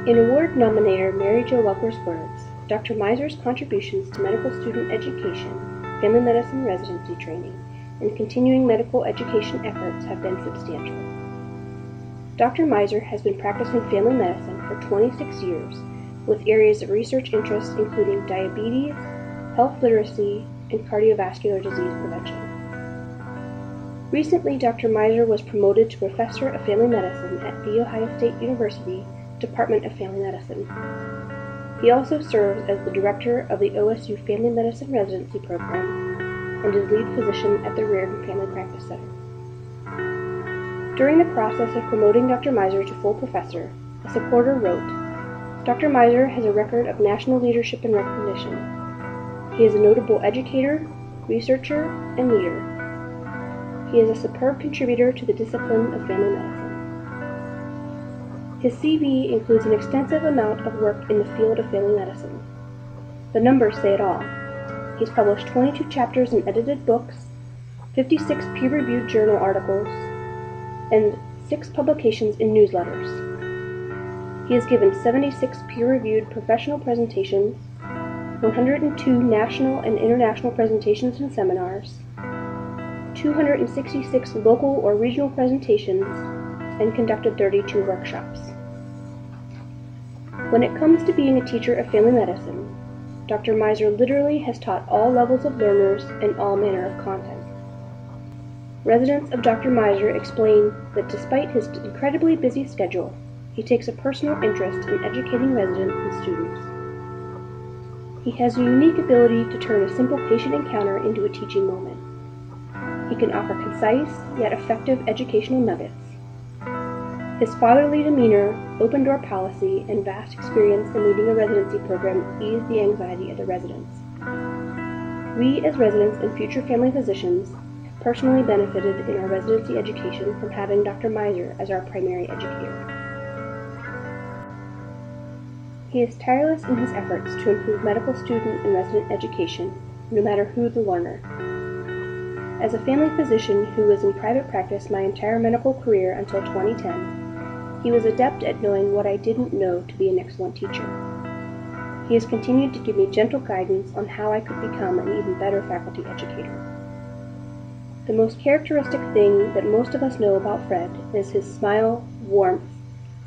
In award nominator Mary Jo Welker's words, Dr. Miser's contributions to medical student education, family medicine residency training, and continuing medical education efforts have been substantial. Dr. Miser has been practicing family medicine for 26 years, with areas of research interest including diabetes, health literacy, and cardiovascular disease prevention. Recently, Dr. Miser was promoted to Professor of Family Medicine at The Ohio State University Department of Family Medicine. He also serves as the director of the OSU Family Medicine Residency Program and is lead physician at the Reardon Family Practice Center. During the process of promoting Dr. Miser to full professor, a supporter wrote, "Dr. Miser has a record of national leadership and recognition. He is a notable educator, researcher, and leader. He is a superb contributor to the discipline of family medicine." His CV includes an extensive amount of work in the field of family medicine. The numbers say it all. He's published 22 chapters in edited books, 56 peer-reviewed journal articles, and 6 publications in newsletters. He has given 76 peer-reviewed professional presentations, 102 national and international presentations and seminars, 266 local or regional presentations, and conducted 32 workshops. When it comes to being a teacher of family medicine, Dr. Miser literally has taught all levels of learners and all manner of content. Residents of Dr. Miser explain that despite his incredibly busy schedule, he takes a personal interest in educating residents and students. He has a unique ability to turn a simple patient encounter into a teaching moment. He can offer concise yet effective educational nuggets. His fatherly demeanor, open-door policy, and vast experience in leading a residency program ease the anxiety of the residents. We, as residents and future family physicians, have personally benefited in our residency education from having Dr. Miser as our primary educator. He is tireless in his efforts to improve medical student and resident education, no matter who the learner. As a family physician who was in private practice my entire medical career until 2010, he was adept at knowing what I didn't know to be an excellent teacher. He has continued to give me gentle guidance on how I could become an even better faculty educator. The most characteristic thing that most of us know about Fred is his smile, warmth,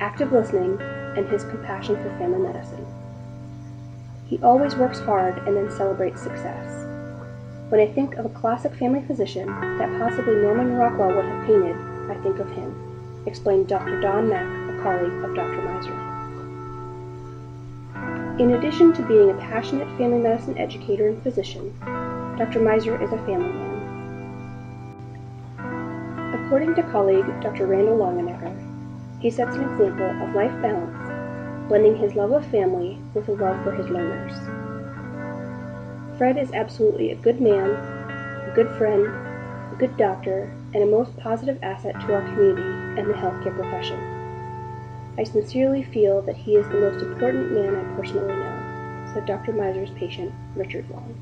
active listening, and his compassion for family medicine. He always works hard and then celebrates success. When I think of a classic family physician that possibly Norman Rockwell would have painted, I think of him, explained Dr. Don Mack, a colleague of Dr. Miser. In addition to being a passionate family medicine educator and physician, Dr. Miser is a family man. According to colleague Dr. Randall Longenecker, he sets an example of life balance, blending his love of family with a love for his learners. Fred is absolutely a good man, a good friend, a good doctor, and a most positive asset to our community and the healthcare profession. I sincerely feel that he is the most important man I personally know, said Dr. Miser's patient, Richard Long.